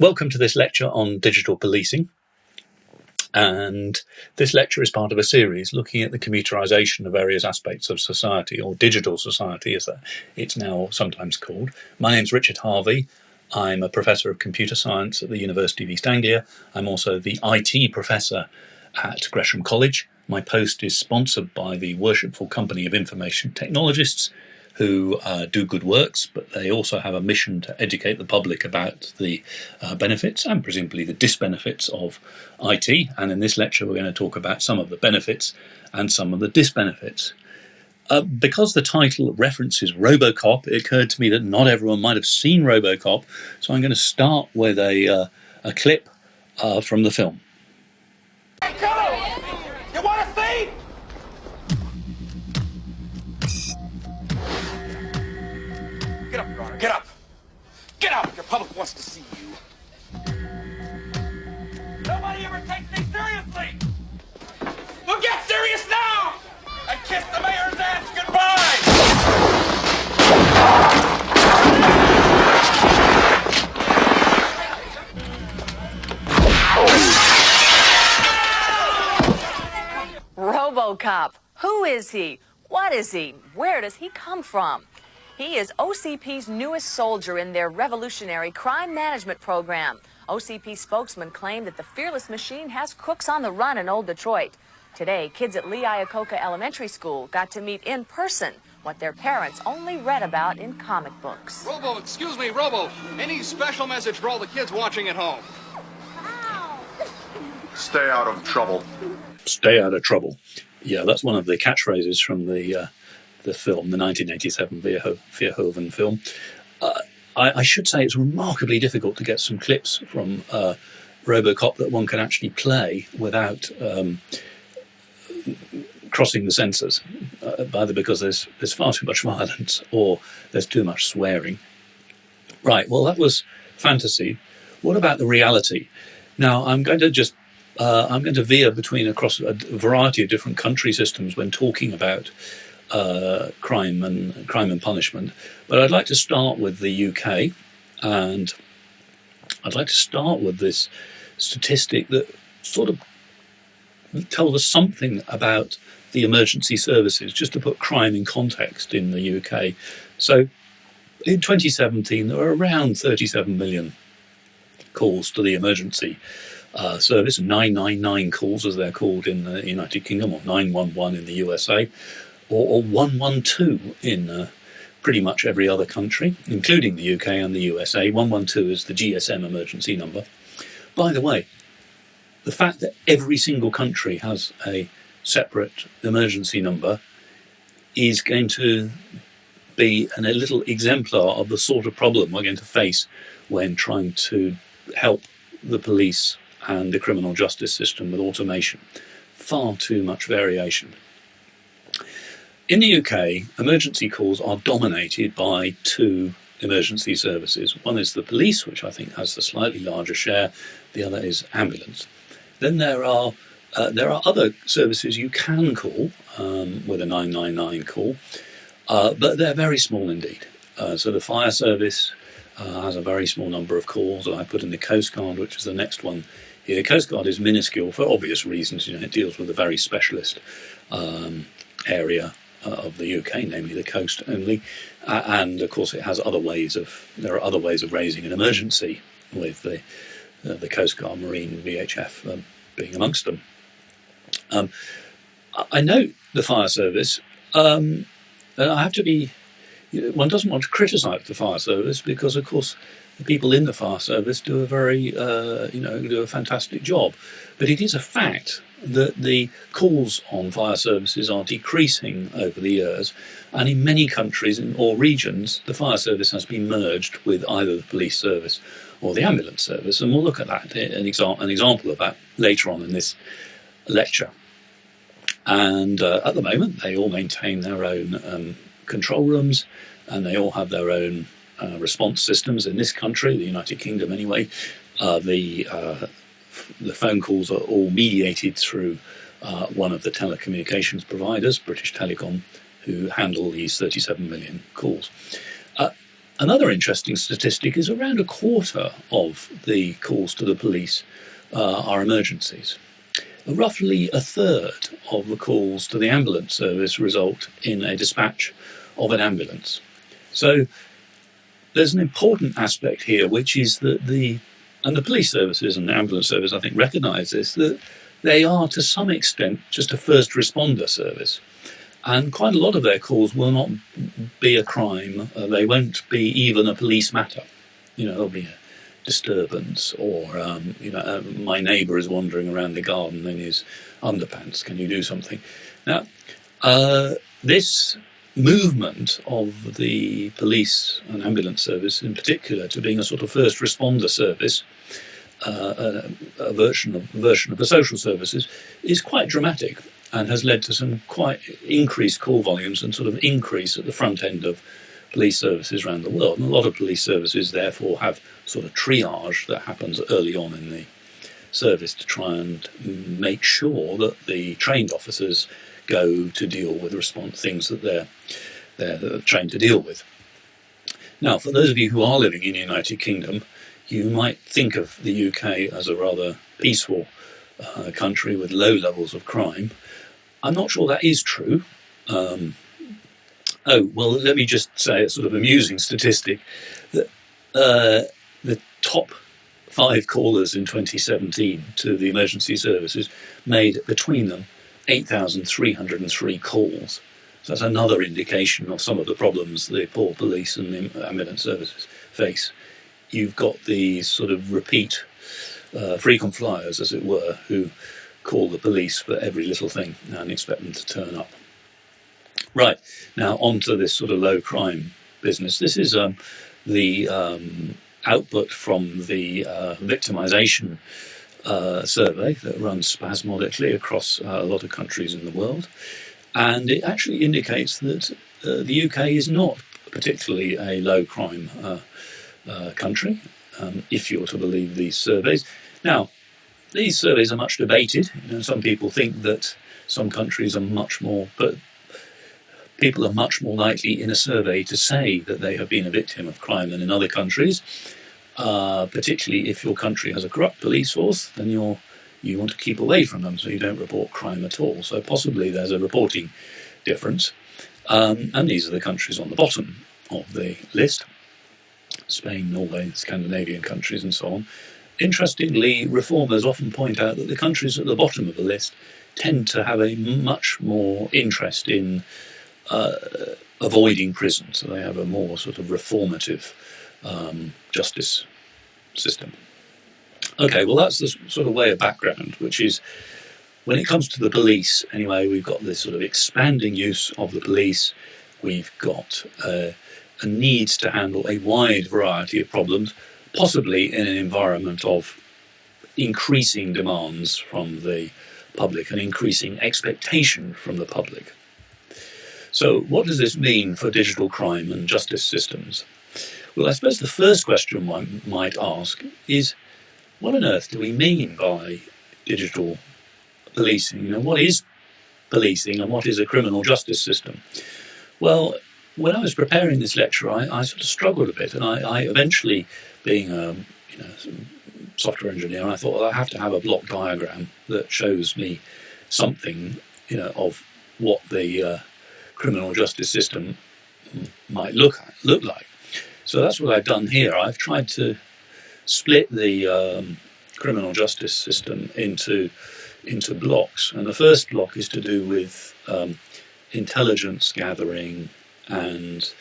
Welcome to this lecture on digital policing, and this lecture is part of a series looking at the computerization of various aspects of society, or digital society as it's now sometimes called. My name's Richard Harvey. I'm a professor of computer science at the University of East Anglia. I'm also the IT professor at Gresham College. My post is sponsored by the Worshipful Company of Information Technologists, who do good works, but they also have a mission to educate the public about the benefits and presumably the disbenefits of IT. And in this lecture, we're going to talk about some of the benefits and some of the disbenefits. Because the title references Robocop, it occurred to me that not everyone might have seen Robocop, so I'm going to start with a clip from the film. Hey, go! You want to see? Get up, Your Honor. Get up. Get up. Your public wants to see you. Nobody ever takes me seriously. Well, get serious now and kiss the mayor's ass goodbye. Robocop. Who is he? What is he? Where does he come from? He is OCP's newest soldier in their revolutionary crime management program. OCP spokesman claimed that the fearless machine has crooks on the run in Old Detroit. Today, kids at Lee Iacocca Elementary School got to meet in person what their parents only read about in comic books. Robo, excuse me, Robo. Any special message for all the kids watching at home? Stay out of trouble. Stay out of trouble. Yeah, that's one of the catchphrases from the film, the 1987 Verhoeven film. I should say it's remarkably difficult to get some clips from Robocop that one can actually play without crossing the censors, either because there's far too much violence or there's too much swearing. Right, well, that was fantasy. What about the reality? Now, I'm going to veer across a variety of different country systems when talking about crime and punishment, but I'd like to start with the UK, and I'd like to start with this statistic that sort of tells us something about the emergency services, just to put crime in context in the UK. So in 2017, there were around 37 million calls to the emergency service, 999 calls as they're called in the United Kingdom, or 911 in the USA, or 112 in pretty much every other country, including the UK and the USA. 112 is the GSM emergency number. By the way, the fact that every single country has a separate emergency number is going to be a little exemplar of the sort of problem we're going to face when trying to help the police and the criminal justice system with automation. Far too much variation. In the UK, emergency calls are dominated by two emergency services. One is the police, which I think has the slightly larger share. The other is ambulance. Then there are other services you can call with a 999 call, but they're very small indeed. So the fire service has a very small number of calls. I put in the Coast Guard, which is the next one here. The Coast Guard is minuscule for obvious reasons. It deals with a very specialist area of the UK, namely the coast only, and of course it has there are other ways of raising an emergency, with the Coast Guard, Marine, VHF being amongst them. I note the fire service. I have to be. One doesn't want to criticise the fire service because, of course, the people in the fire service do a fantastic job. But it is a fact that the calls on fire services are decreasing over the years, and in many countries or regions, the fire service has been merged with either the police service or the ambulance service, and we'll look at that, an example of that later on in this lecture. And at the moment, they all maintain their own control rooms, and they all have their own response systems. In this country, the United Kingdom anyway, the phone calls are all mediated through one of the telecommunications providers, British Telecom, who handle these 37 million calls. Another interesting statistic is around a quarter of the calls to the police are emergencies. Roughly a third of the calls to the ambulance service result in a dispatch of an ambulance. So there's an important aspect here, which is that the police services and the ambulance service, I think, recognise this, that they are to some extent just a first responder service. And quite a lot of their calls will not be a crime. They won't be even a police matter. There'll be a disturbance, or my neighbour is wandering around the garden in his underpants. Can you do something? Now, this movement of the police and ambulance service, in particular, to being a sort of first responder service, a version of the social services, is quite dramatic, and has led to some quite increased call volumes and sort of increase at the front end of police services around the world. And a lot of police services therefore have sort of triage that happens early on in the service to try and make sure that the trained officers go to deal with things that they're trained to deal with. Now, for those of you who are living in the United Kingdom, you might think of the UK as a rather peaceful country with low levels of crime. I'm not sure that is true. Let me just say a sort of amusing statistic that the top 5 callers in 2017 to the emergency services made between them 8,303 calls. So that's another indication of some of the problems the poor police and the ambulance services face. You've got these sort of repeat frequent flyers, as it were, who call the police for every little thing and expect them to turn up. Right, now on to this sort of low crime business. This is the output from the victimisation survey that runs spasmodically across a lot of countries in the world. And it actually indicates that the UK is not particularly a low crime country, if you're to believe these surveys. Now, these surveys are much debated. Some people think that some countries are much more, but people are much more likely in a survey to say that they have been a victim of crime than in other countries, particularly if your country has a corrupt police force, then you want to keep away from them, so you don't report crime at all. So possibly there's a reporting difference. And these are the countries on the bottom of the list: Spain, Norway, Scandinavian countries, and so on. Interestingly, reformers often point out that the countries at the bottom of the list tend to have a much more interest in avoiding prison, so they have a more sort of reformative justice system. Okay, well, that's the sort of way of background, which is, when it comes to the police, anyway, we've got this sort of expanding use of the police. We've got a need to handle a wide variety of problems, possibly in an environment of increasing demands from the public and increasing expectation from the public. So what does this mean for digital crime and justice systems? Well, I suppose the first question one might ask is, what on earth do we mean by digital policing? What is policing and what is a criminal justice system? Well, when I was preparing this lecture, I sort of struggled a bit, and I eventually, being a software engineer, I thought, well, I have to have a block diagram that shows me something, of what the criminal justice system might look like. So that's what I've done here. I've tried to split the criminal justice system into blocks, and the first block is to do with intelligence gathering and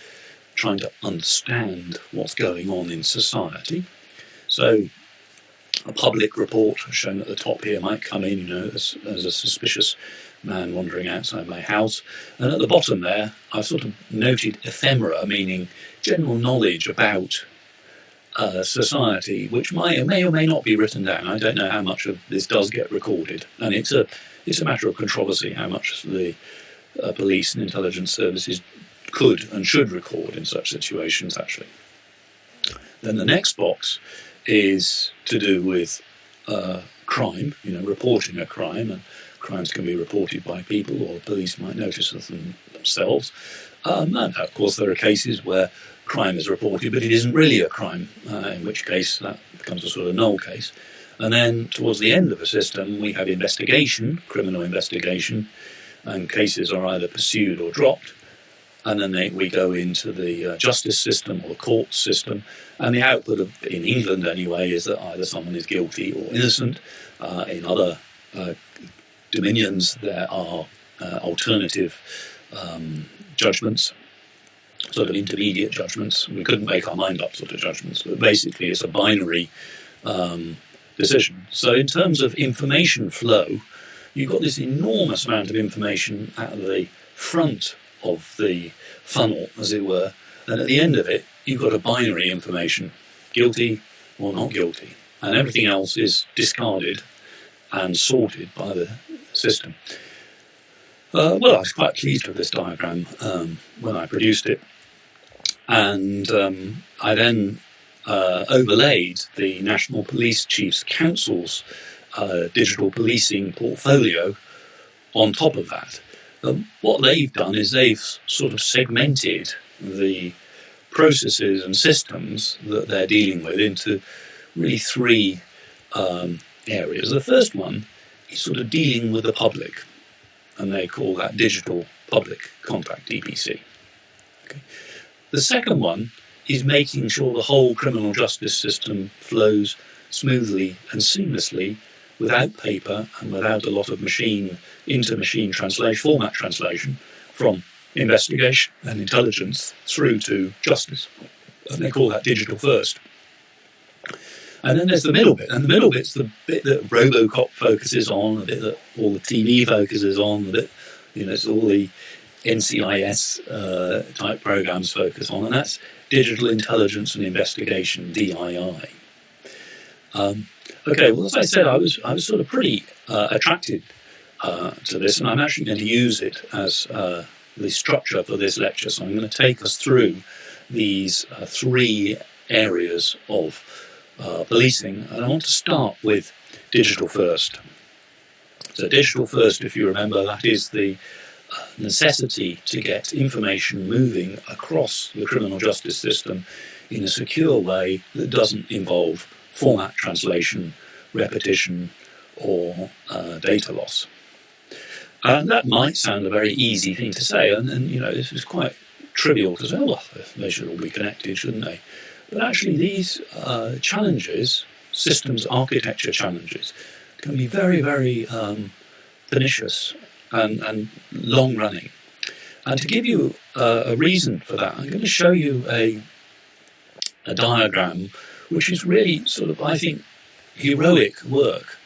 trying to understand what's going on in society. So a public report shown at the top here might come in, as a suspicious man wandering outside my house, and at the bottom there I've sort of noted ephemera, meaning general knowledge about society, which may or may not be written down. I don't know how much of this does get recorded, and it's a matter of controversy how much the police and intelligence services could and should record in such situations, actually. Then the next box is to do with crime, reporting a crime, and crimes can be reported by people, or police might notice them themselves. And of course there are cases where crime is reported, but it isn't really a crime, in which case that becomes a sort of null case. And then towards the end of the system, we have investigation, criminal investigation, and cases are either pursued or dropped. And then we go into the justice system or the court system. And the output of, in England anyway, is that either someone is guilty or innocent. In other dominions, there are alternative judgments, sort of intermediate judgments. We couldn't make our mind up sort of judgments, but basically it's a binary decision. So in terms of information flow, you've got this enormous amount of information at the front of the funnel, as it were, and at the end of it, you've got a binary information, guilty or not guilty, and everything else is discarded and sorted by the system. Well, I was quite pleased with this diagram when I produced it, and I then overlaid the National Police Chiefs Council's digital policing portfolio on top of that. What they've done is they've sort of segmented the processes and systems that they're dealing with into really three areas. The first one is sort of dealing with the public, and they call that digital public contact, DPC. Okay. The second one is making sure the whole criminal justice system flows smoothly and seamlessly without paper and without a lot of machine-into-machine translation, format translation from investigation and intelligence through to justice. And they call that digital first. And then there's the middle bit, and the middle bit's the bit that Robocop focuses on, the bit that all the TV focuses on, the bit, it's all the NCIS type programs focus on, and that's digital intelligence and investigation, DII. Okay, well, as I said, I was sort of pretty attracted to this, and I'm actually going to use it as the structure for this lecture. So I'm going to take us through these three areas of policing, and I want to start with digital first. So digital first, if you remember, that is the necessity to get information moving across the criminal justice system in a secure way that doesn't involve format translation, repetition, or data loss. And that might sound a very easy thing to say, and this is quite trivial to say, well, they should all be connected, shouldn't they? But actually these challenges, systems architecture challenges, can be very, very pernicious and long-running. And to give you a reason for that, I'm going to show you a diagram which is really sort of, I think, heroic work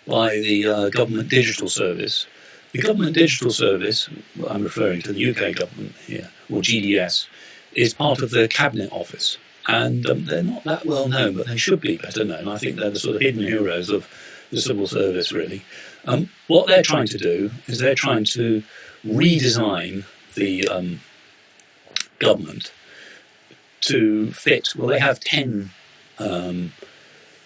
by the Government Digital Service. The Government Digital Service, I'm referring to the UK government here, or GDS, is part of the Cabinet Office. And they're not that well known, but they should be better known. I think they're the sort of hidden heroes of the civil service, really. What they're trying to do is they're trying to redesign the government to fit, well, they have 10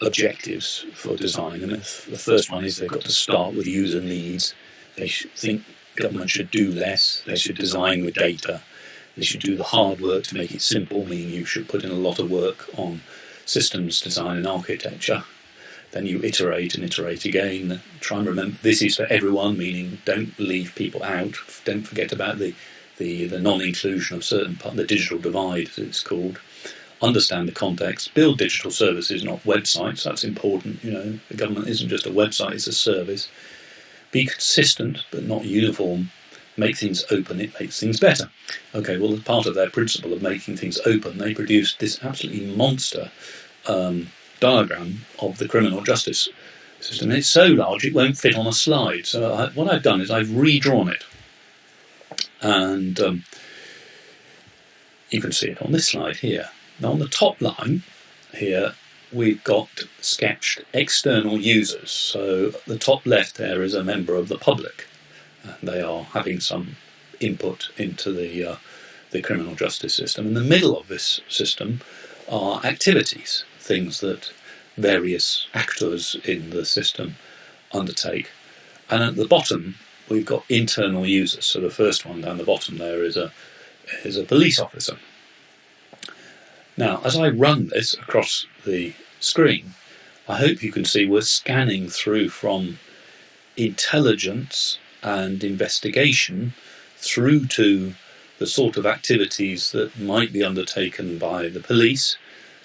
objectives for design. And the first one is they've got to start with user needs. They think government should do less. They should design with data. They should do the hard work to make it simple, meaning you should put in a lot of work on systems design and architecture. Then you iterate and iterate again. Try and remember this is for everyone, meaning don't leave people out. Don't forget about the non-inclusion of certain part, the digital divide, as it's called. Understand the context. Build digital services, not websites. That's important. The government isn't just a website; it's a service. Be consistent, but not uniform. Make things open, it makes things better. Okay, well, as part of their principle of making things open, they produced this absolutely monster diagram of the criminal justice system. It's so large it won't fit on a slide. So what I've done is I've redrawn it. And you can see it on this slide here. Now on the top line here, we've got sketched external users. So the top left there is a member of the public. And they are having some input into the criminal justice system. In the middle of this system are activities, things that various actors in the system undertake. And at the bottom, we've got internal users. So the first one down the bottom there is a police officer. Now, as I run this across the screen, I hope you can see we're scanning through from intelligence and investigation through to the sort of activities that might be undertaken by the police,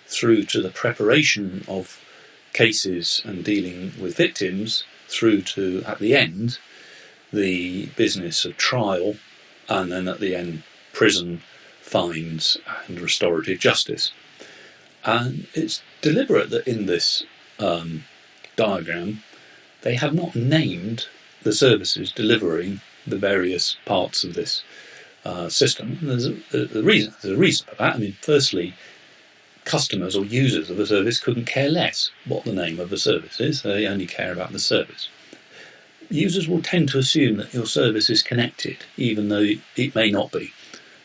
through to the preparation of cases and dealing with victims, through to, at the end, the business of trial, and then at the end, prison, fines and restorative justice. And it's deliberate that in this diagram they have not named the services delivering the various parts of this system. And there's a reason for that. I mean, firstly, customers or users of the service couldn't care less what the name of the service is. They only care about the service. Users will tend to assume that your service is connected, even though it may not be.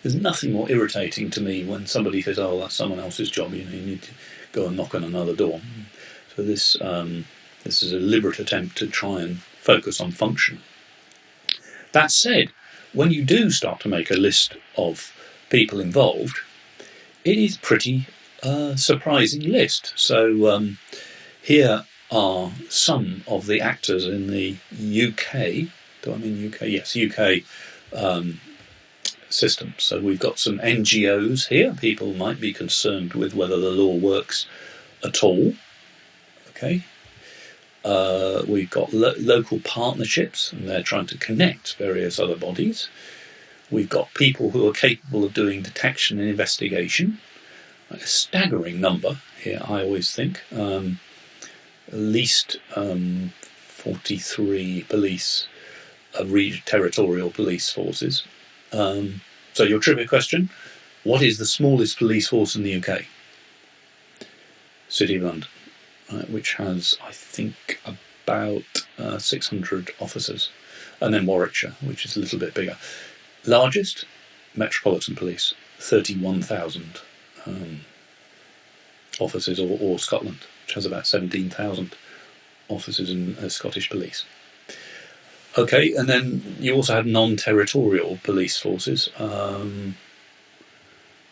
There's nothing more irritating to me when somebody says, "Oh, that's someone else's job. You need to go and knock on another door." So this is a deliberate attempt to try and focus on function. That said, when you do start to make a list of people involved, it is pretty surprising list. So here are some of the actors in the UK. Do I mean UK? Yes, UK system. So we've got some NGOs here. People might be concerned with whether the law works at all. Okay. We've got local partnerships, and they're trying to connect various other bodies. We've got people who are capable of doing detection and investigation. A staggering number here, I always think. At least 43 police, territorial police forces. So your trivia question, what is the smallest police force in the UK? City of London, which has, I think, about 600 officers. And then Warwickshire, which is a little bit bigger. Largest, Metropolitan Police, 31,000 officers, or Scotland, which has about 17,000 officers in Scottish police. Okay, and then you also have non-territorial police forces.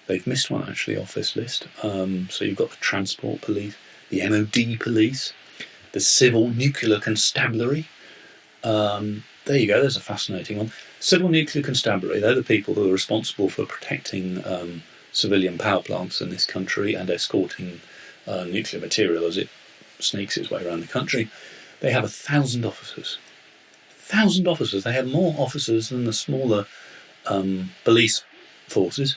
They've missed one actually off this list. So you've got the Transport Police, the MOD Police, the Civil Nuclear Constabulary. There you go, there's a fascinating one. Civil Nuclear Constabulary, they're the people who are responsible for protecting civilian power plants in this country and escorting nuclear material as it sneaks its way around the country. They have 1,000 officers. 1,000 officers. They have more officers than the smaller police forces.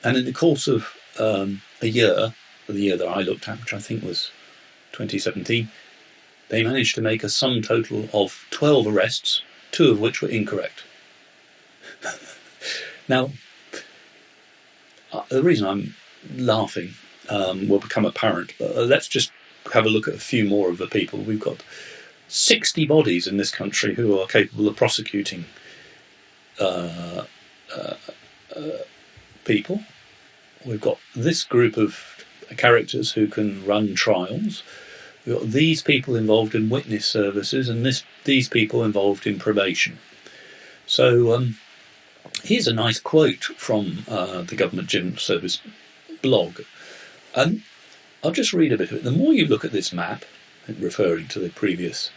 And in the course of a year, the year that I looked at, which I think was 2017, they managed to make a sum total of 12 arrests, 2 of which were incorrect. Now, the reason I'm laughing will become apparent, but let's just have a look at a few more of the people. We've got 60 bodies in this country who are capable of prosecuting people. We've got this group of characters who can run trials. We've got these people involved in witness services and these people involved in probation. So here's a nice quote from the Government General Service blog. And I'll just read a bit of it. The more you look at this map, referring to the previous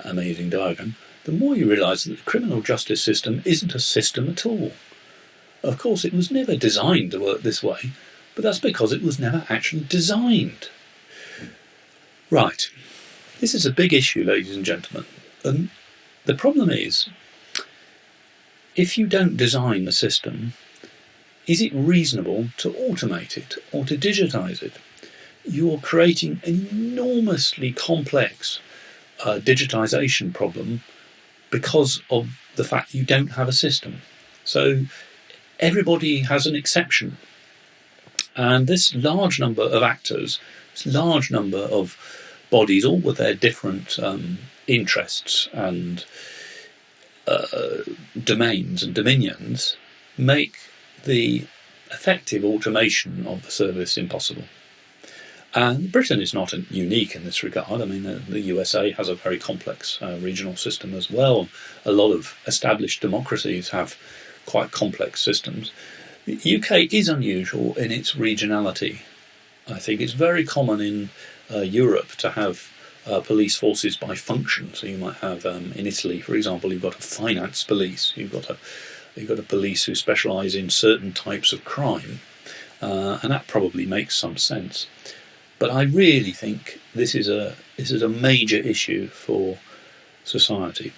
amazing diagram, the more you realise that the criminal justice system isn't a system at all. Of course, it was never designed to work this way, but that's because it was never actually designed. Right, this is a big issue, ladies and gentlemen. And the problem is, if you don't design the system, is it reasonable to automate it or to digitise it? You're creating an enormously complex digitisation problem because of the fact you don't have a system. So everybody has an exception. And this large number of actors, this large number of bodies, all with their different interests and domains and dominions, make the effective automation of the service impossible. And Britain is not unique in this regard. I mean, the USA has a very complex regional system as well. A lot of established democracies have quite complex systems. The UK is unusual in its regionality. I think it's very common in Europe to have police forces by function. So you might have in Italy, for example, you've got a finance police, you've got a police who specialise in certain types of crime, and that probably makes some sense. But I really think this is a major issue for society.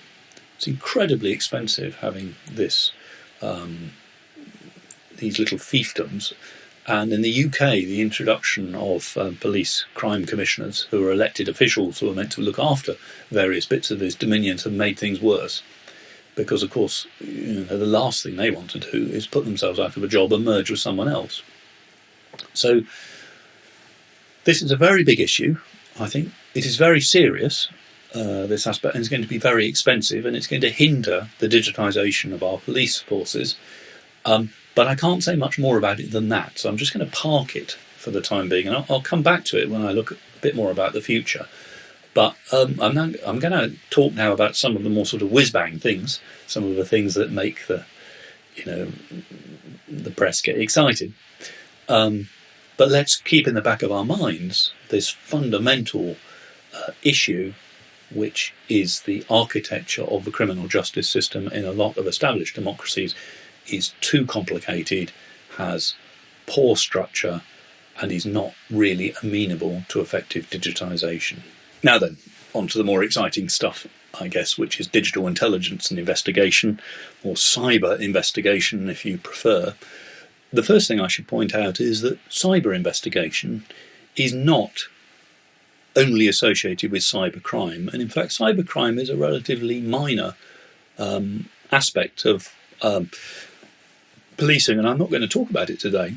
It's incredibly expensive having these little fiefdoms. And in the UK, the introduction of police crime commissioners, who are elected officials who are meant to look after various bits of these dominions, have made things worse. Because, of course, the last thing they want to do is put themselves out of a job and merge with someone else. So this is a very big issue, I think. It is very serious, this aspect, and it's going to be very expensive, and it's going to hinder the digitisation of our police forces. But I can't say much more about it than that, so I'm just going to park it for the time being, and I'll come back to it when I look a bit more about the future. But I'm going to talk now about some of the more sort of whiz-bang things, some of the things that make the press get excited. But let's keep in the back of our minds this fundamental issue, which is the architecture of the criminal justice system in a lot of established democracies is too complicated, has poor structure, and is not really amenable to effective digitisation. Now then, on to the more exciting stuff, I guess, which is digital intelligence and investigation, or cyber investigation if you prefer. The first thing I should point out is that cyber investigation is not only associated with cybercrime, and in fact cybercrime is a relatively minor aspect of policing, and I'm not going to talk about it today.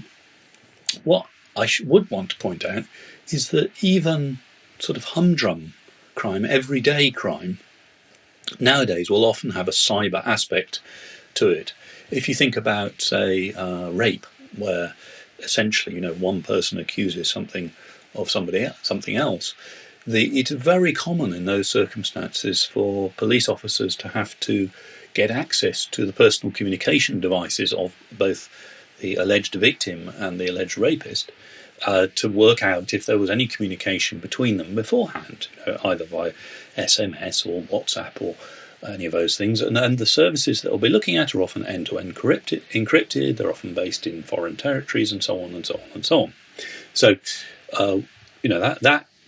What I would want to point out is that even sort of humdrum crime, everyday crime, nowadays will often have a cyber aspect to it. If you think about, say, rape, where essentially, one person accuses something of something else, it's very common in those circumstances for police officers to have to get access to the personal communication devices of both the alleged victim and the alleged rapist to work out if there was any communication between them beforehand, either by SMS or WhatsApp or any of those things. And the services that we'll be looking at are often end-to-end encrypted. They're often based in foreign territories, and so on and so on and so on. So,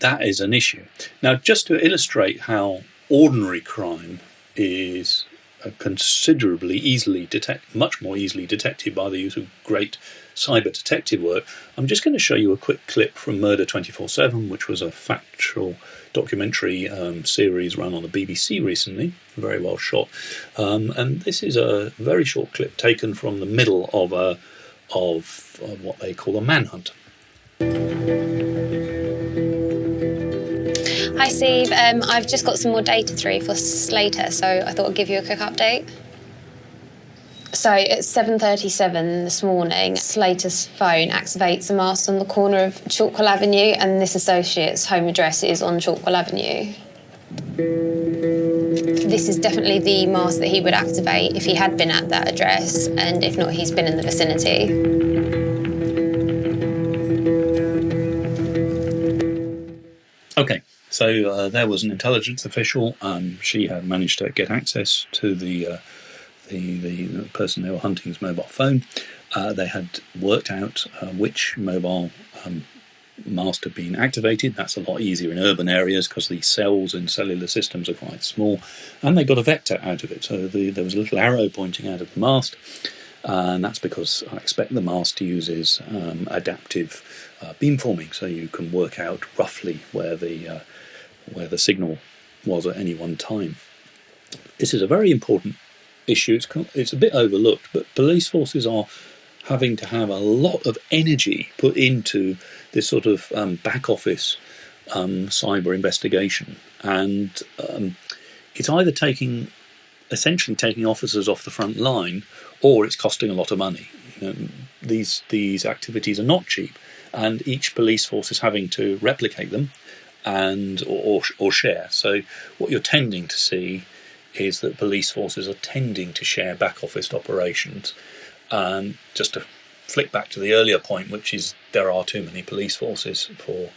that is an issue. Now, just to illustrate how ordinary crime is considerably much more easily detected by the use of great cyber detective work, I'm just going to show you a quick clip from Murder 24/7, which was a factual documentary series run on the BBC recently, very well shot. And this is a very short clip taken from the middle of what they call a manhunt. Hi Steve, I've just got some more data through for Slater, so I thought I'd give you a quick update. So at 7:37 this morning, Slater's phone activates a mast on the corner of Chalkwell Avenue, and this associate's home address is on Chalkwell Avenue. This is definitely the mast that he would activate if he had been at that address, and if not, he's been in the vicinity. Okay. So there was an intelligence official. She had managed to get access to the person they were hunting's mobile phone. They had worked out which mobile mast had been activated. That's a lot easier in urban areas because the cells in cellular systems are quite small. And they got a vector out of it. So there was a little arrow pointing out of the mast. And that's because I expect the mast uses adaptive beamforming, so you can work out roughly where the signal was at any one time. This is a very important issue. It's a bit overlooked, but police forces are having to have a lot of energy put into this sort of back office cyber investigation, and it's either essentially taking officers off the front line, or it's costing a lot of money. These activities are not cheap, and each police force is having to replicate them or share. So what you're tending to see is that police forces are tending to share back office operations. Just to flick back to the earlier point, which is there are too many police forces for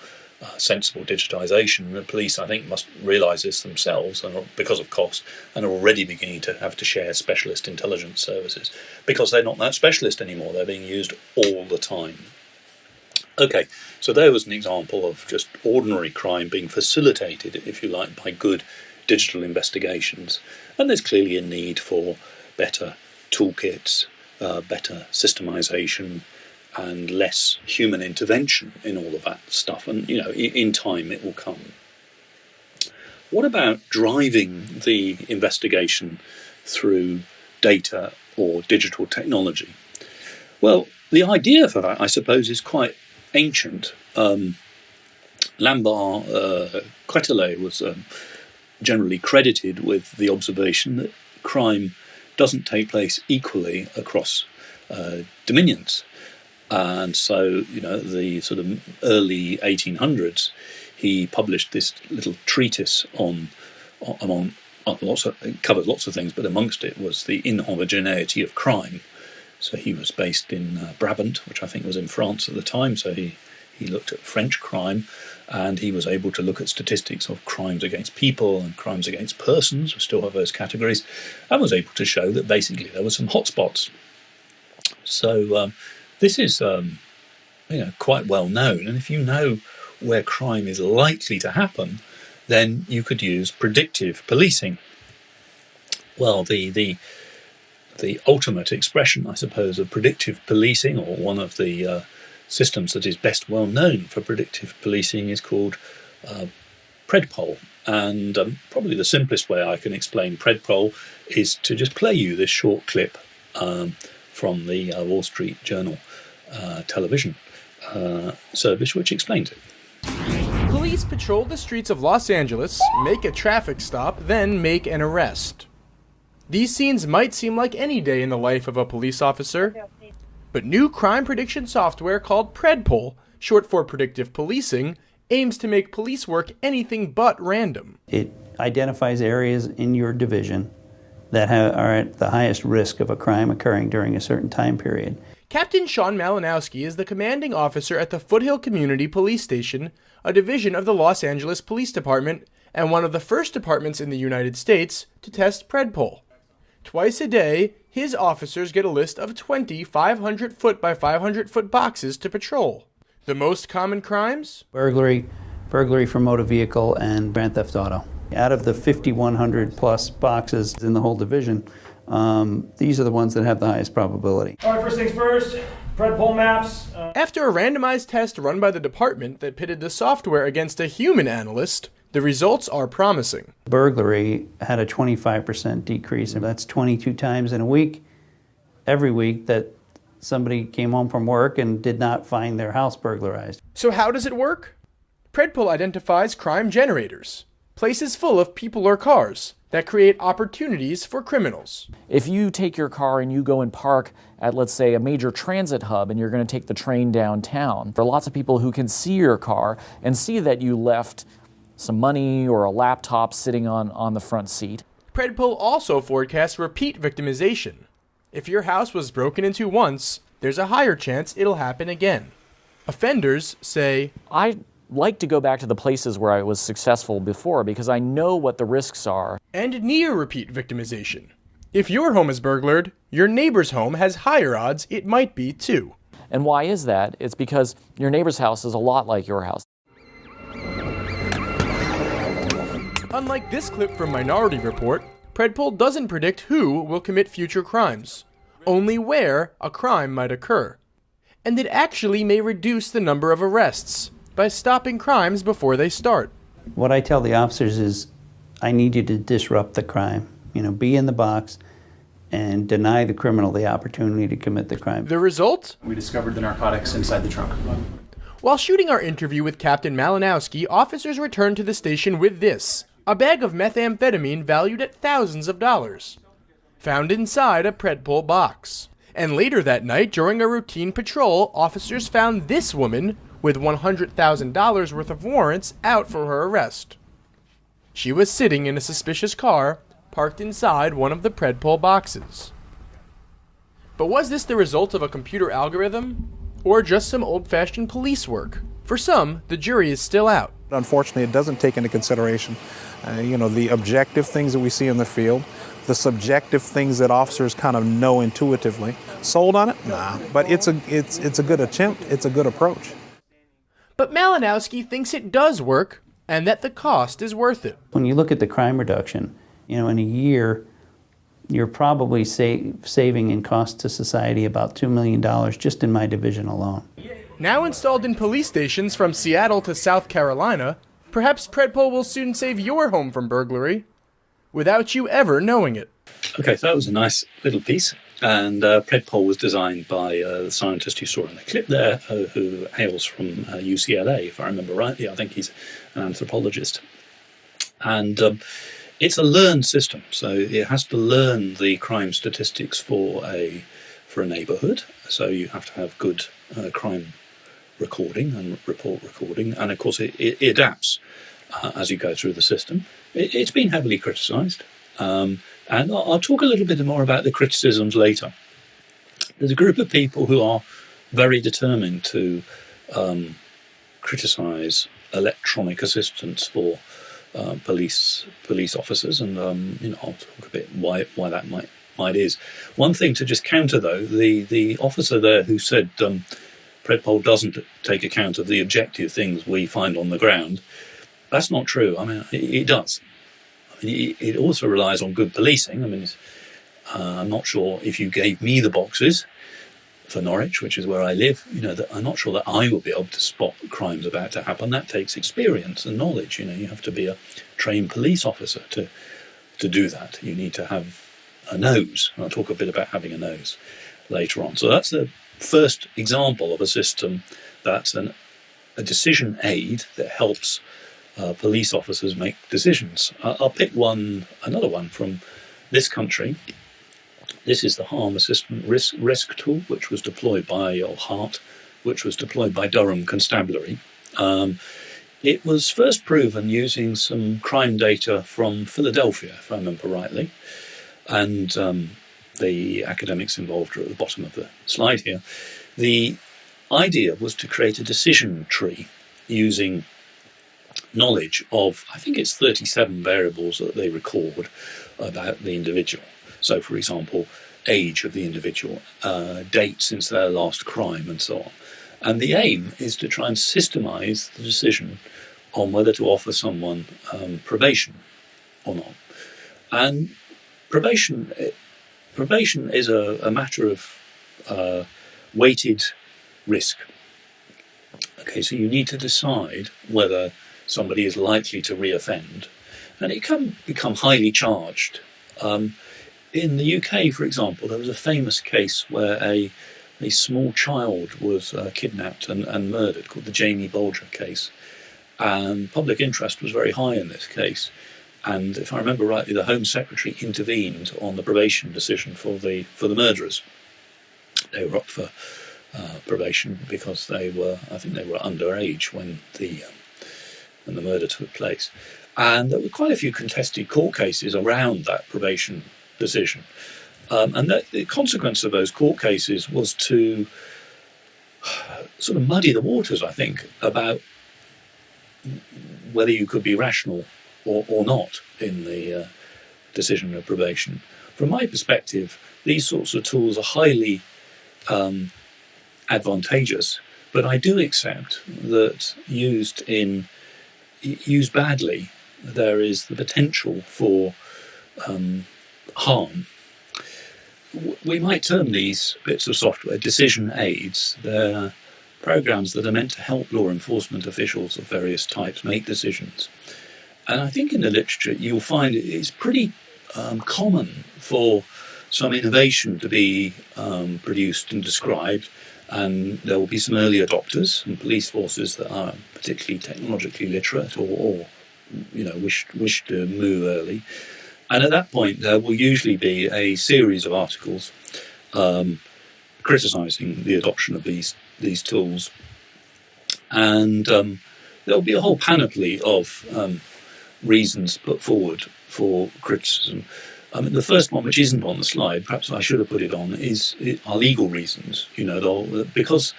sensible digitisation. The police, I think, must realise this themselves, and because of cost, and are already beginning to have to share specialist intelligence services because they're not that specialist anymore. They're being used all the time. Okay, so there was an example of just ordinary crime being facilitated, if you like, by good digital investigations. And there's clearly a need for better toolkits, better systemisation, and less human intervention in all of that stuff. And, in time it will come. What about driving the investigation through data or digital technology? Well, the idea for that, I suppose, is quite ancient. Quetelet was generally credited with the observation that crime doesn't take place equally across dominions. And so, the sort of early 1800s, he published this little treatise it covered lots of things, but amongst it was the inhomogeneity of crime. So he was based in Brabant, which I think was in France at the time, so he looked at French crime, and he was able to look at statistics of crimes against people and crimes against persons, we still have those categories, and was able to show that basically there were some hotspots. So this is quite well known, and if you know where crime is likely to happen, then you could use predictive policing. Well, the ultimate expression, I suppose, of predictive policing, or one of the systems that is best well known for predictive policing, is called Predpol. And probably the simplest way I can explain Predpol is to just play you this short clip from the Wall Street Journal television service, which explains it. Police patrol the streets of Los Angeles, make a traffic stop, then make an arrest. These scenes might seem like any day in the life of a police officer, but new crime prediction software called Predpol, short for predictive policing, aims to make police work anything but random. It identifies areas in your division that are at the highest risk of a crime occurring during a certain time period. Captain Sean Malinowski is the commanding officer at the Foothill Community Police Station, a division of the Los Angeles Police Department, and one of the first departments in the United States to test Predpol. Twice a day, his officers get a list of 20 500-foot by 500-foot boxes to patrol. The most common crimes? Burglary for motor vehicle, and grand theft auto. Out of the 5,100 plus boxes in the whole division, these are the ones that have the highest probability. All right, first things first, Predpol maps. After a randomized test run by the department that pitted the software against a human analyst, the results are promising. Burglary had a 25% decrease, and that's 22 times in a week, every week that somebody came home from work and did not find their house burglarized. So how does it work? Predpol identifies crime generators, places full of people or cars that create opportunities for criminals. If you take your car and you go and park at, let's say, a major transit hub and you're going to take the train downtown, there are lots of people who can see your car and see that you left some money or a laptop sitting on the front seat. Predpol also forecasts repeat victimization. If your house was broken into once, there's a higher chance it'll happen again. Offenders say, I like to go back to the places where I was successful before because I know what the risks are. And near repeat victimization. If your home is burglared, your neighbor's home has higher odds it might be too. And why is that? It's because your neighbor's house is a lot like your house. Unlike this clip from Minority Report, Predpol doesn't predict who will commit future crimes, only where a crime might occur. And it actually may reduce the number of arrests by stopping crimes before they start. What I tell the officers is, I need you to disrupt the crime. Be in the box and deny the criminal the opportunity to commit the crime. The result? We discovered the narcotics inside the trunk. While shooting our interview with Captain Malinowski, officers returned to the station with this: a bag of methamphetamine valued at thousands of dollars, found inside a Predpol box. And later that night, during a routine patrol, officers found this woman with $100,000 worth of warrants out for her arrest. She was sitting in a suspicious car parked inside one of the Predpol boxes. But was this the result of a computer algorithm? Or just some old-fashioned police work? For some, the jury is still out. Unfortunately, it doesn't take into consideration, the objective things that we see in the field, the subjective things that officers kind of know intuitively. Sold on it? Nah. But it's a good attempt. It's a good approach. But Malinowski thinks it does work, and that the cost is worth it. When you look at the crime reduction, in a year, you're probably saving in cost to society about $2 million just in my division alone. Now installed in police stations from Seattle to South Carolina, perhaps Predpol will soon save your home from burglary without you ever knowing it. Okay, so that was a nice little piece. And Predpol was designed by the scientist you saw in the clip there, who hails from UCLA, if I remember rightly. I think he's an anthropologist. And it's a learned system, so it has to learn the crime statistics for a neighbourhood. So you have to have good crime recording and report recording, and of course it adapts as you go through the system. It's been heavily criticised, and I'll talk a little bit more about the criticisms later. There's a group of people who are very determined to criticise electronic assistance for police officers, and I'll talk a bit why that might is. One thing to just counter, though, the officer there who said Predpol doesn't take account of the objective things we find on the ground, that's not true. I mean, it does. I mean, it also relies on good policing. I mean, I'm not sure if you gave me the boxes for Norwich, which is where I live, I'm not sure that I will be able to spot crimes about to happen. That takes experience and knowledge. You have to be a trained police officer to do that. You need to have a nose. And I'll talk a bit about having a nose later on. So that's the first example of a system that's a decision aid that helps police officers make decisions. I'll pick another one from this country. This is the Harm Assistant Risk Tool, which was deployed by HART, which was deployed by Durham Constabulary. It was first proven using some crime data from Philadelphia, if I remember rightly, and the academics involved are at the bottom of the slide here. The idea was to create a decision tree using knowledge of, I think it's 37 variables that they record about the individual. So, for example, age of the individual, date since their last crime, and so on. And the aim is to try and systemize the decision on whether to offer someone probation or not. And probation is a matter of weighted risk. Okay, so you need to decide whether somebody is likely to reoffend, and it can become highly charged. In the UK, for example, there was a famous case where a small child was kidnapped and murdered, called the Jamie Bolger case. And public interest was very high in this case. And if I remember rightly, the Home Secretary intervened on the probation decision for the murderers. They were up for probation because I think they were underage when the murder took place. And there were quite a few contested court cases around that probation decision. And the consequence of those court cases was to sort of muddy the waters, I think, about whether you could be rational or not in the decision of probation. From my perspective, these sorts of tools are highly advantageous, but I do accept that used badly, there is the potential for harm. We might term these bits of software decision aids. They're programs that are meant to help law enforcement officials of various types make decisions. And I think in the literature you'll find it's pretty common for some innovation to be produced and described, and there will be some early adopters and police forces that are particularly technologically literate or wish to move early. And at that point, there will usually be a series of articles criticising the adoption of these tools. And there'll be a whole panoply of reasons put forward for criticism. I mean, the first one, which isn't on the slide, perhaps I should have put it on, are legal reasons. Because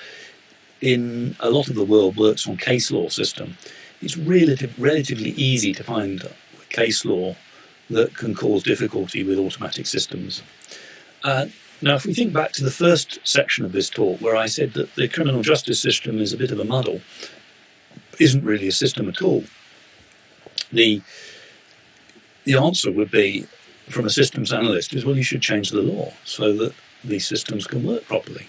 in a lot of the world works on case law system, it's relatively easy to find case law that can cause difficulty with automatic systems. Now, if we think back to the first section of this talk, where I said that the criminal justice system is a bit of a muddle, isn't really a system at all, the answer would be, from a systems analyst, is, well, you should change the law so that these systems can work properly.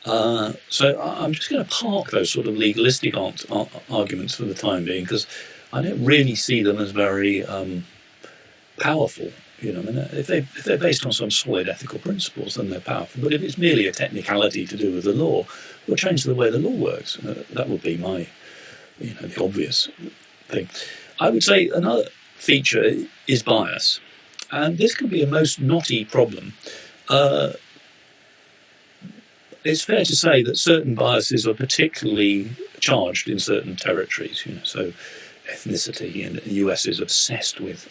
So I'm just going to park those sort of legalistic arguments for the time being, because I don't really see them as very powerful. If they're based on some solid ethical principles, then they're powerful. But if it's merely a technicality to do with the law, we'll change the way the law works. That would be my, the obvious thing. I would say another feature is bias, and this can be a most knotty problem. It's fair to say that certain biases are particularly charged in certain territories. So ethnicity, and the US is obsessed with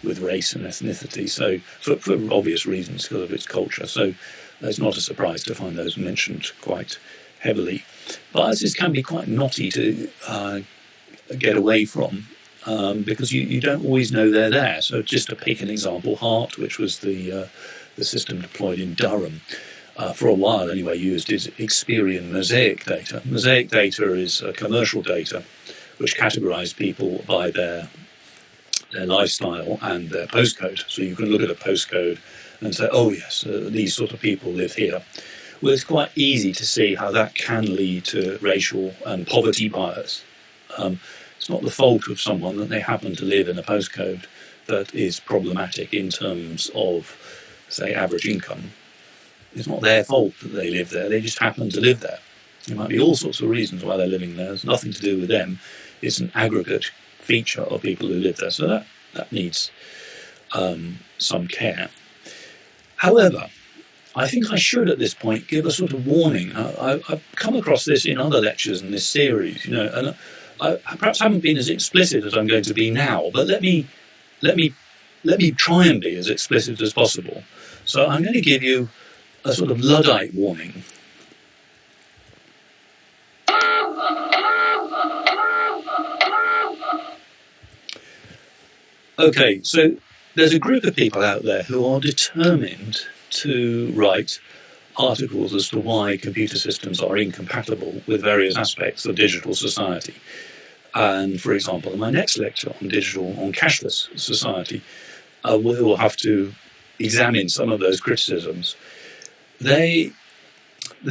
race and ethnicity, so for obvious reasons, because of its culture. So it's not a surprise to find those mentioned quite heavily. Biases can be quite knotty to get away from, because you don't always know they're there. So just to pick an example, HART, which was the system deployed in Durham, for a while anyway, used is Experian Mosaic data. Mosaic data is commercial data which categorise people by their lifestyle and their postcode. So you can look at a postcode and say, oh yes, these sort of people live here. Well, it's quite easy to see how that can lead to racial and poverty bias. It's not the fault of someone that they happen to live in a postcode that is problematic in terms of, say, average income. It's not their fault that they live there, they just happen to live there. There might be all sorts of reasons why they're living there. It's nothing to do with them. It's an aggregate feature of people who live there. So that needs some care. However, I think I should at this point give a sort of warning. I've come across this in other lectures in this series, and I perhaps haven't been as explicit as I'm going to be now, but let me try and be as explicit as possible. So I'm going to give you a sort of Luddite warning. Okay, so there's a group of people out there who are determined to write articles as to why computer systems are incompatible with various aspects of digital society. And for example, in my next lecture on cashless society, we'll have to examine some of those criticisms. The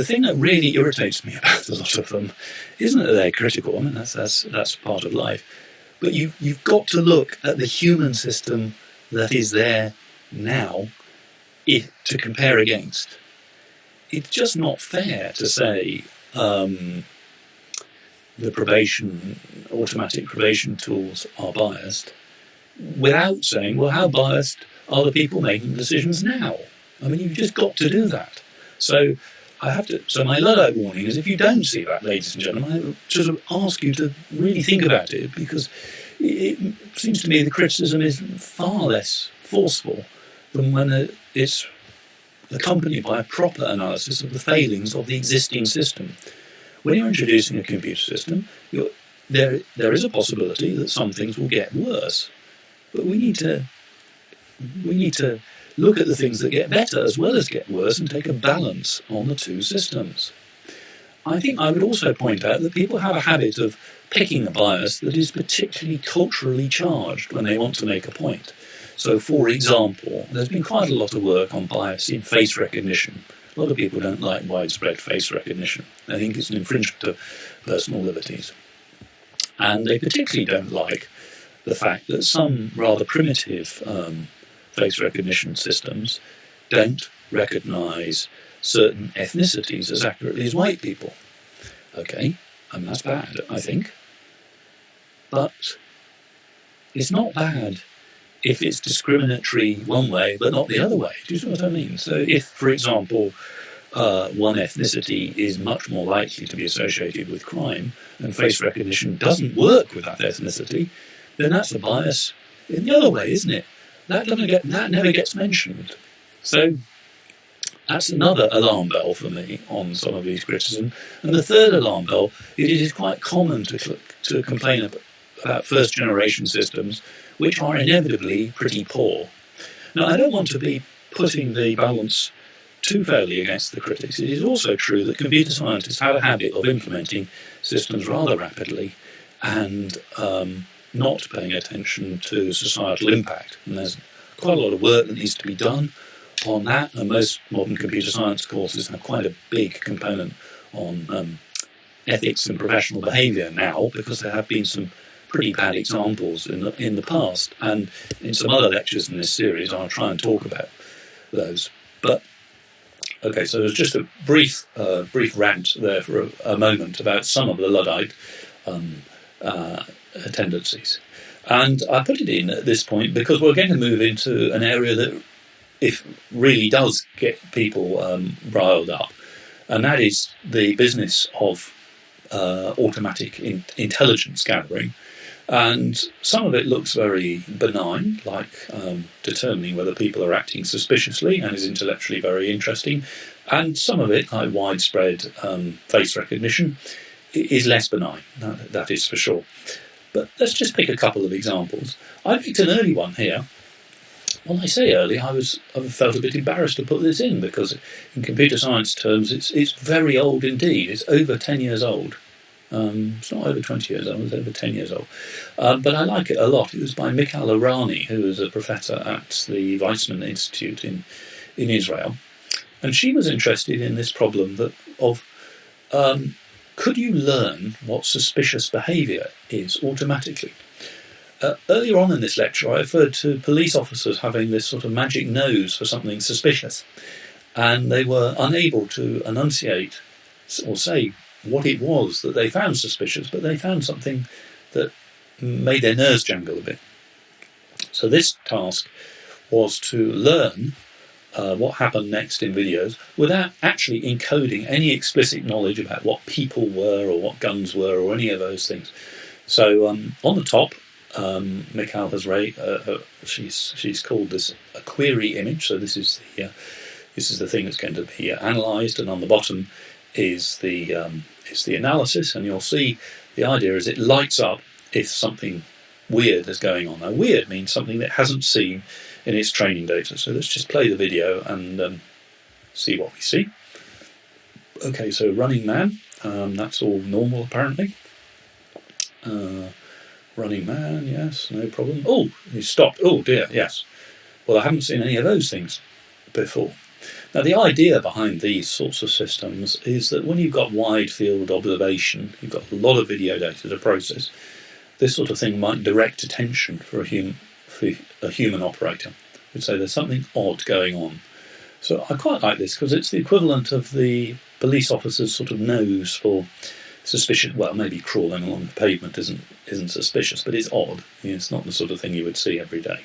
thing that really irritates me about a lot of them isn't that they're critical. I mean, that's part of life. But you've got to look at the human system that is there now to compare against. It's just not fair to say the automatic probation tools are biased without saying, well, how biased are the people making decisions now? I mean, you've just got to do that. So so my Luddite warning is, if you don't see that, ladies and gentlemen, I just ask you to really think about it, because it seems to me the criticism is far less forceful than when it's accompanied by a proper analysis of the failings of the existing system. When you're introducing a computer system, there is a possibility that some things will get worse, but we need to look at the things that get better as well as get worse and take a balance on the two systems. I think I would also point out that people have a habit of picking a bias that is particularly culturally charged when they want to make a point. So, for example, there's been quite a lot of work on bias in face recognition. A lot of people don't like widespread face recognition. They think it's an infringement of personal liberties. And they particularly don't like the fact that some rather primitive face recognition systems don't recognise certain ethnicities as accurately as white people. Okay, and that's bad, I think. But it's not bad if it's discriminatory one way but not the other way. Do you see what I mean? So if, for example, one ethnicity is much more likely to be associated with crime and face recognition doesn't work with that ethnicity, then that's a bias in the other way, isn't it? that never gets mentioned. So that's another alarm bell for me on some of these criticisms. And the third alarm bell, it is quite common to complain about first-generation systems, which are inevitably pretty poor. Now, I don't want to be putting the balance too fairly against the critics. It is also true that computer scientists have a habit of implementing systems rather rapidly and not paying attention to societal impact. And there's quite a lot of work that needs to be done on that, and most modern computer science courses have quite a big component on ethics and professional behaviour now, because there have been some pretty bad examples in the past, and in some other lectures in this series I'll try and talk about those. But okay, so there's just a brief rant there for a moment about some of the Luddite tendencies. And I put it in at this point because we're going to move into an area that really does get people riled up, and that is the business of automatic intelligence gathering. And some of it looks very benign, like determining whether people are acting suspiciously, and is intellectually very interesting. And some of it, like widespread face recognition, is less benign, that is for sure. But let's just pick a couple of examples. I picked an early one here. When I say early, I felt a bit embarrassed to put this in, because in computer science terms it's very old indeed. It's over 10 years old. It's not over 20 years old, it's over 10 years old. But I like it a lot. It was by Mikhail Arani, who is a professor at the Weizmann Institute in Israel. And she was interested in this problem of could you learn what suspicious behaviour is automatically? Earlier on in this lecture, I referred to police officers having this sort of magic nose for something suspicious, and they were unable to enunciate or say what it was that they found suspicious, but they found something that made their nerves jangle a bit. So this task was to learn what happened next in videos without actually encoding any explicit knowledge about what people were or what guns were or any of those things. So on the top, Mikhail has she's called this a query image. So this is the thing that's going to be analysed, and on the bottom is the analysis. And you'll see the idea is it lights up if something weird is going on. Now, weird means something that hasn't seen in its training data. So let's just play the video and see what we see. Okay, so Running Man. That's all normal apparently. Running Man, yes, no problem. Oh, he stopped. Oh dear, yes. Well, I haven't seen any of those things before. Now, the idea behind these sorts of systems is that when you've got wide field observation, you've got a lot of video data to process, this sort of thing might direct attention for a human operator. We'd say there's something odd going on. So I quite like this because it's the equivalent of the police officer's sort of nose for suspicious. Well, maybe crawling along the pavement isn't suspicious, but it's odd. It's not the sort of thing you would see every day.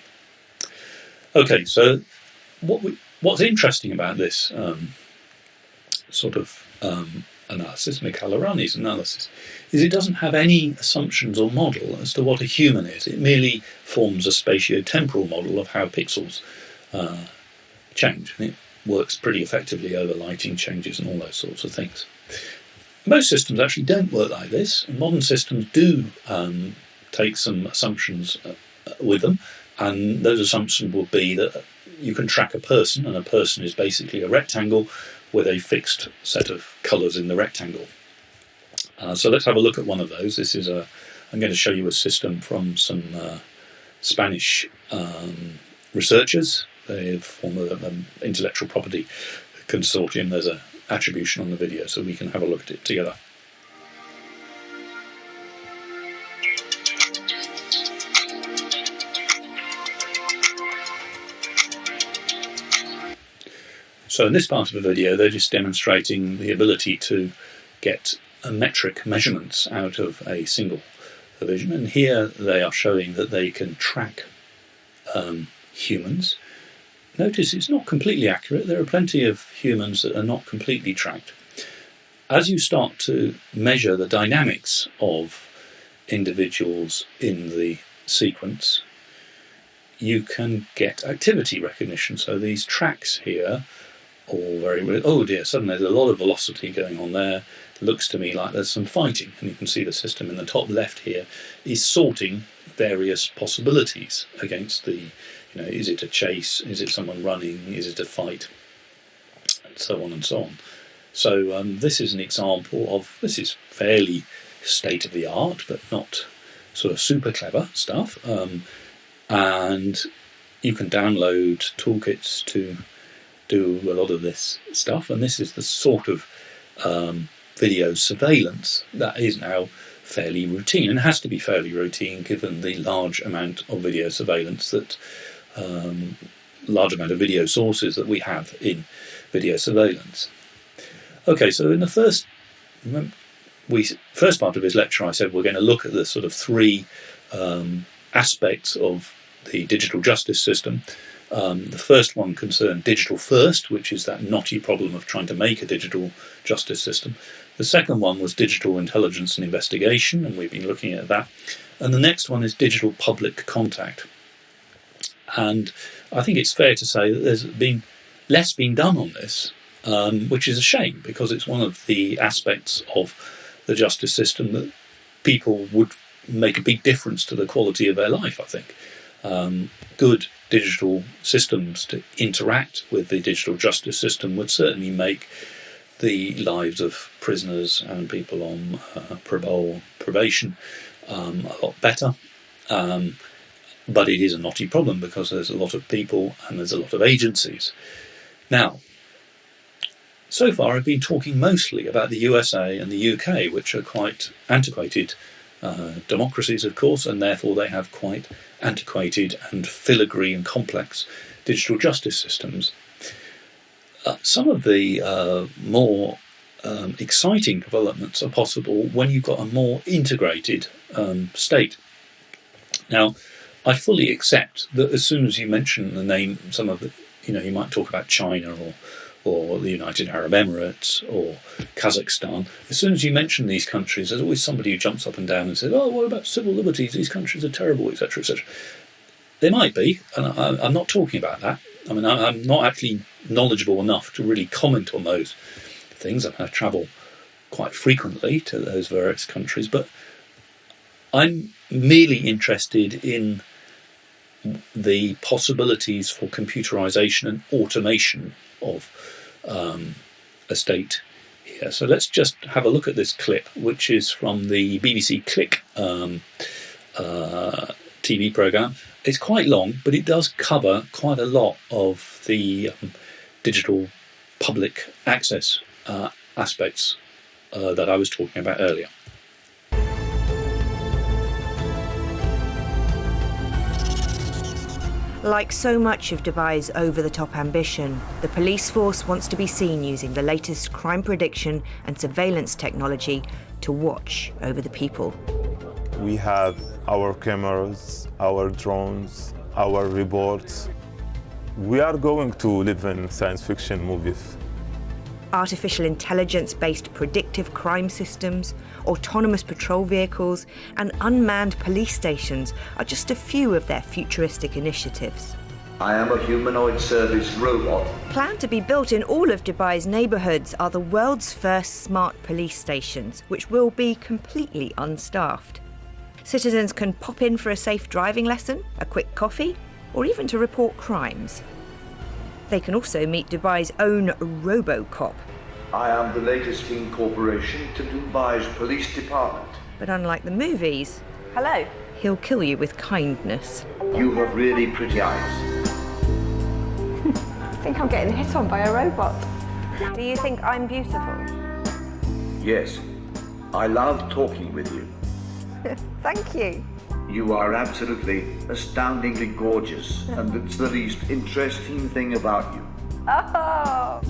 Okay, so what's interesting about this analysis, Mikhail Arani's analysis, is it doesn't have any assumptions or model as to what a human is. It merely forms a spatio-temporal model of how pixels change, and it works pretty effectively over lighting changes and all those sorts of things. Most systems actually don't work like this. Modern systems do take some assumptions with them, and those assumptions will be that you can track a person, and a person is basically a rectangle with a fixed set of colours in the rectangle. So let's have a look at one of those. This is I'm going to show you a system from some Spanish researchers. They form an intellectual property consortium. There's an attribution on the video, so we can have a look at it together. So in this part of the video, they're just demonstrating the ability to get metric measurements out of a single vision. And here they are showing that they can track humans. Notice it's not completely accurate. There are plenty of humans that are not completely tracked. As you start to measure the dynamics of individuals in the sequence, you can get activity recognition. So these tracks here, all very, oh dear, suddenly there's a lot of velocity going on there. It looks to me like there's some fighting, and you can see the system in the top left here is sorting various possibilities against the, is it a chase, is it someone running, is it a fight, and so on and so on. So this is an example of, this is fairly state-of-the-art, but not sort of super clever stuff. And you can download toolkits to do a lot of this stuff. And this is the sort of video surveillance that is now fairly routine, and has to be fairly routine given the large amount of video surveillance that, large amount of video sources that we have in video surveillance. Okay, so in the first part of his lecture, I said we're going to look at the sort of three aspects of the digital justice system. The first one concerned digital first, which is that knotty problem of trying to make a digital justice system. The second one was digital intelligence and investigation, and we've been looking at that. And the next one is digital public contact. And I think it's fair to say that there's been less being done on this, which is a shame, because it's one of the aspects of the justice system that people would make a big difference to the quality of their life, I think. Good digital systems to interact with the digital justice system would certainly make the lives of prisoners and people on probation a lot better. But it is a knotty problem because there's a lot of people and there's a lot of agencies. Now, so far I've been talking mostly about the USA and the UK, which are quite antiquated democracies, of course, and therefore they have quite antiquated and filigree and complex digital justice systems. Some of the more exciting developments are possible when you've got a more integrated state. Now, I fully accept that as soon as you mention the name, some of the, you might talk about China or the United Arab Emirates or Kazakhstan. As soon as you mention these countries, there's always somebody who jumps up and down and says, oh, what about civil liberties? These countries are terrible, etc., etc. They might be, and I'm not talking about that. I mean, I'm not actually knowledgeable enough to really comment on those things. I travel quite frequently to those various countries, but I'm merely interested in the possibilities for computerization and automation of a state here. So let's just have a look at this clip, which is from the BBC Click TV programme. It's quite long, but it does cover quite a lot of the digital public access aspects that I was talking about earlier. Like so much of Dubai's over-the-top ambition, the police force wants to be seen using the latest crime prediction and surveillance technology to watch over the people. We have our cameras, our drones, our reports. We are going to live in science fiction movies. Artificial intelligence-based predictive crime systems, autonomous patrol vehicles, and unmanned police stations are just a few of their futuristic initiatives. I am a humanoid service robot. Planned to be built in all of Dubai's neighbourhoods are the world's first smart police stations, which will be completely unstaffed. Citizens can pop in for a safe driving lesson, a quick coffee, or even to report crimes. They can also meet Dubai's own Robocop. I am the latest incorporation to Dubai's police department. But unlike the movies, Hello. he'll kill you with kindness. You have really pretty eyes. I think I'm getting hit on by a robot. Do you think I'm beautiful? Yes, I love talking with you. Thank you. You are absolutely astoundingly gorgeous, and it's the least interesting thing about you. Oh!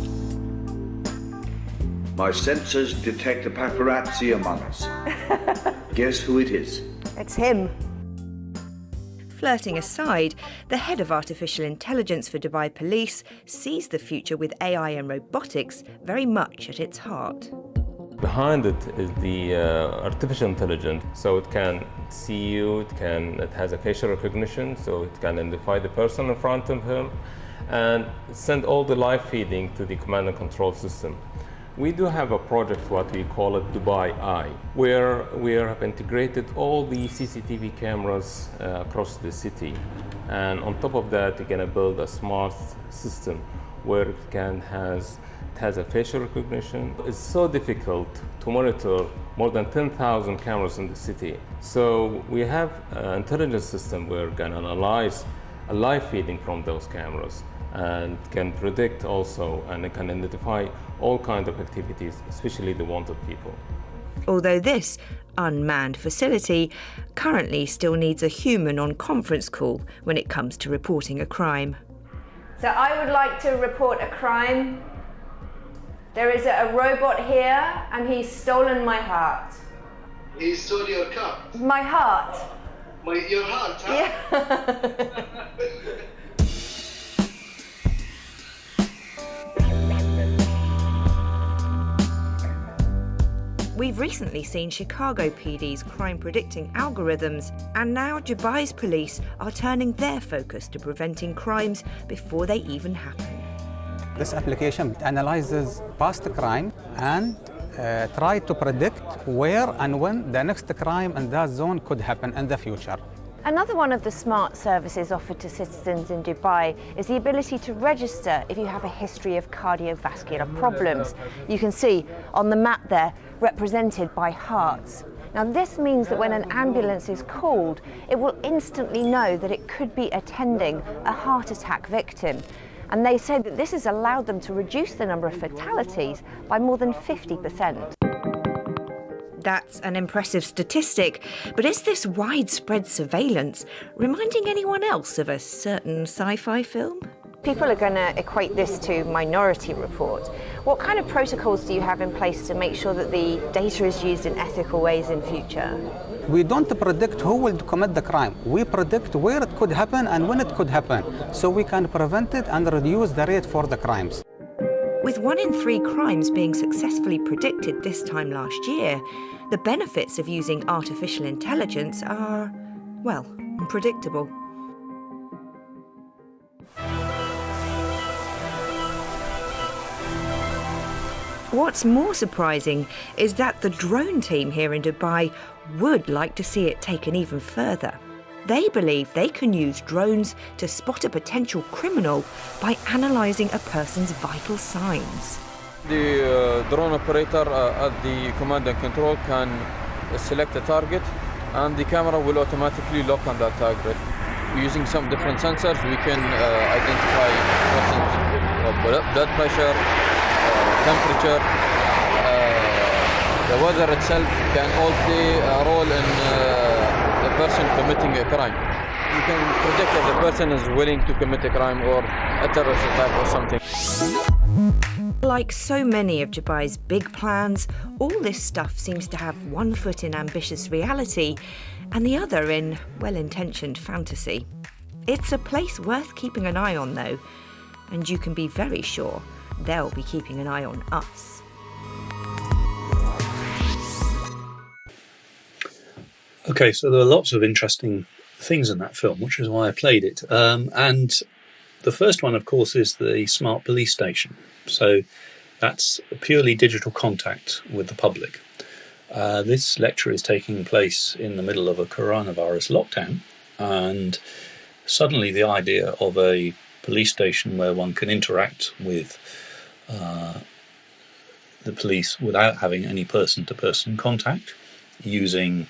My sensors detect a paparazzi among us. Guess who it is? It's him. Flirting aside, the head of artificial intelligence for Dubai Police sees the future with AI and robotics very much at its heart. Behind it is the artificial intelligence, so it can see you, it has a facial recognition, so it can identify the person in front of him and send all the live feeding to the command and control system. We do have a project, what we call it Dubai Eye, where we have integrated all the CCTV cameras across the city. And on top of that, you're going to build a smart system where it has a facial recognition. It's so difficult to monitor more than 10,000 cameras in the city. So we have an intelligence system where we can analyze a live feeding from those cameras and can predict also, and it can identify all kinds of activities, especially the wanted people. Although this unmanned facility currently still needs a human on conference call when it comes to reporting a crime. So I would like to report a crime. There is a robot here and he's stolen my heart. He stole your car? My heart. Your heart, huh? Yeah. We've recently seen Chicago PD's crime-predicting algorithms, and now Dubai's police are turning their focus to preventing crimes before they even happen. This application analyzes past crime and try to predict where and when the next crime in that zone could happen in the future. Another one of the smart services offered to citizens in Dubai is the ability to register if you have a history of cardiovascular problems. You can see on the map there, represented by hearts. Now this means that when an ambulance is called, it will instantly know that it could be attending a heart attack victim. And they say that this has allowed them to reduce the number of fatalities by more than 50%. That's an impressive statistic, but is this widespread surveillance reminding anyone else of a certain sci-fi film? People are going to equate this to Minority Report. What kind of protocols do you have in place to make sure that the data is used in ethical ways in future? We don't predict who will commit the crime. We predict where it could happen and when it could happen, so we can prevent it and reduce the rate for the crimes. With 1 in 3 crimes being successfully predicted this time last year, the benefits of using artificial intelligence are, well, predictable. What's more surprising is that the drone team here in Dubai would like to see it taken even further. They believe they can use drones to spot a potential criminal by analysing a person's vital signs. The drone operator at the command and control can select a target and the camera will automatically lock on that target. Using some different sensors, we can identify blood pressure, temperature. The weather itself can all play a role in the person committing a crime. You can predict if the person is willing to commit a crime or a terrorist attack or something. Like so many of Dubai's big plans, all this stuff seems to have one foot in ambitious reality and the other in well-intentioned fantasy. It's a place worth keeping an eye on, though, and you can be very sure they'll be keeping an eye on us. Okay, so there are lots of interesting things in that film, which is why I played it. And the first one, of course, is the smart police station. So that's purely digital contact with the public. This lecture is taking place in the middle of a coronavirus lockdown, and suddenly the idea of a police station where one can interact with the police without having any person-to-person contact, using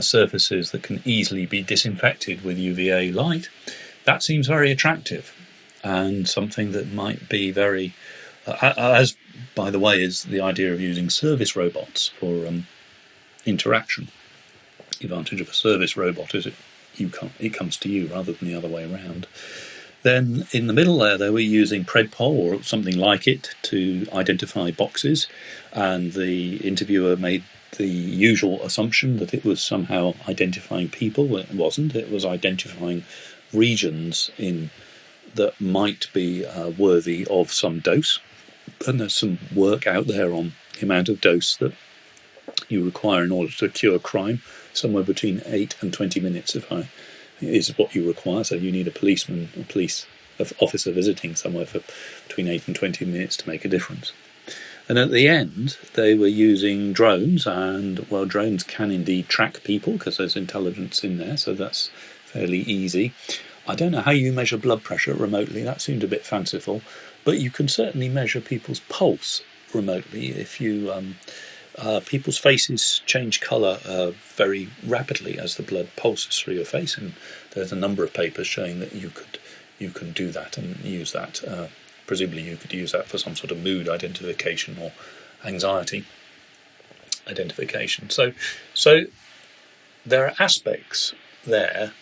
surfaces that can easily be disinfected with UVA light, that seems very attractive and something that might be very, as by the way is the idea of using service robots for interaction. The advantage of a service robot is it comes to you rather than the other way around. Then in the middle there they were using Predictive or something like it to identify boxes, and the interviewer made the usual assumption that it was somehow identifying people. Well, it wasn't. It was identifying regions that might be worthy of some dose. And there's some work out there on the amount of dose that you require in order to cure crime, somewhere between 8 and 20 minutes is what you require. So you need a policeman or police officer visiting somewhere for between 8 and 20 minutes to make a difference. And at the end, they were using drones, and, well, drones can indeed track people because there's intelligence in there, so that's fairly easy. I don't know how you measure blood pressure remotely, that seemed a bit fanciful, but you can certainly measure people's pulse remotely. If you people's faces change colour very rapidly as the blood pulses through your face, and there's a number of papers showing that you can do that and use that. Presumably you could use that for some sort of mood identification or anxiety identification. So there are aspects there.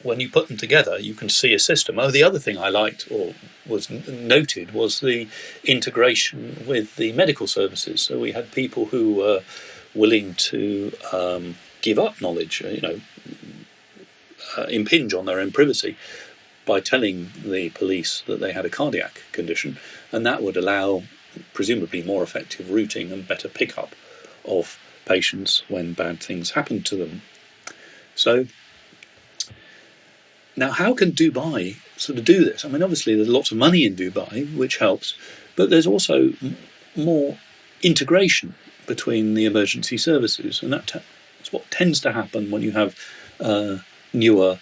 When you put them together, you can see a system. Oh, the other thing I liked or was noted was the integration with the medical services. So we had people who were willing to give up knowledge, impinge on their own privacy by telling the police that they had a cardiac condition, and that would allow presumably more effective routing and better pickup of patients when bad things happen to them. So now, how can Dubai sort of do this? I mean, obviously there's lots of money in Dubai, which helps, but there's also more integration between the emergency services, and that's what tends to happen when you have newer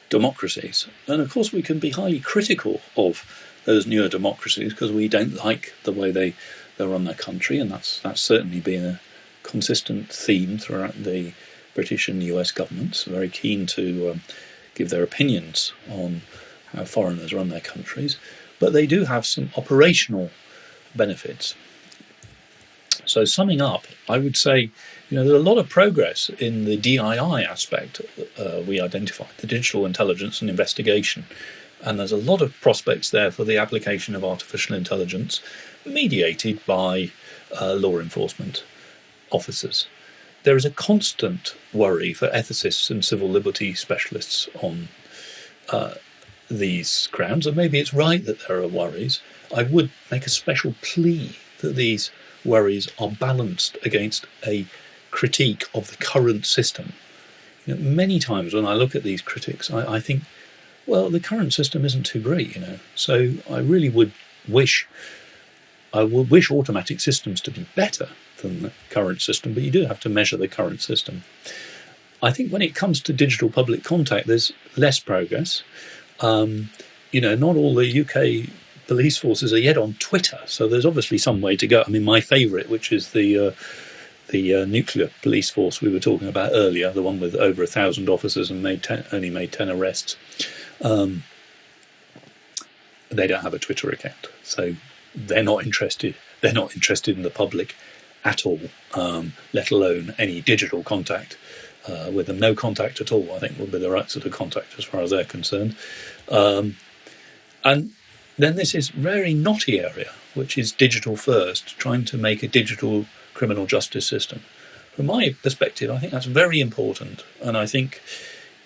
democracies. And of course we can be highly critical of those newer democracies because we don't like the way they run their country, and that's certainly been a consistent theme throughout the British and US governments, very keen to give their opinions on how foreigners run their countries, but they do have some operational benefits. So summing up, I would say, there's a lot of progress in the DII aspect we identified, the digital intelligence and investigation, and there's a lot of prospects there for the application of artificial intelligence mediated by law enforcement officers. There is a constant worry for ethicists and civil liberty specialists on these grounds, and maybe it's right that there are worries. I would make a special plea that these worries are balanced against a critique of the current system. Many times when I look at these critics, I think, well, the current system isn't too great, So I really would wish automatic systems to be better than the current system, but you do have to measure the current system. I think when it comes to digital public contact, there's less progress. Not all the UK police forces are yet on Twitter, so there's obviously some way to go. I mean, my favourite, which is the nuclear police force we were talking about earlier, the one with over 1,000 officers and only made 10 arrests, they don't have a Twitter account, so they're not interested in the public at all, let alone any digital contact with them. No contact at all, I think, would be the right sort of contact as far as they're concerned. And then there's this very knotty area, which is digital first, trying to make a digital criminal justice system. From my perspective, I think that's very important, and I think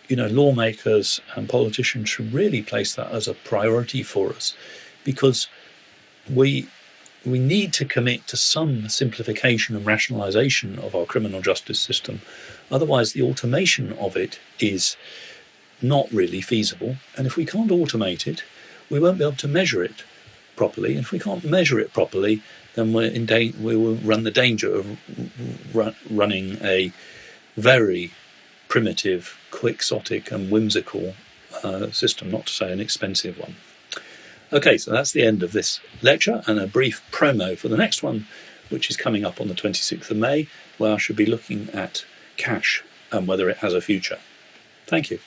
lawmakers and politicians should really place that as a priority for us, because we need to commit to some simplification and rationalisation of our criminal justice system. Otherwise, the automation of it is not really feasible. And if we can't automate it, we won't be able to measure it properly. And if we can't measure it properly, then we will run the danger of running a very primitive, quixotic and whimsical system, not to say an expensive one. Okay, so that's the end of this lecture and a brief promo for the next one, which is coming up on the 26th of May, where I should be looking at cash and whether it has a future. Thank you.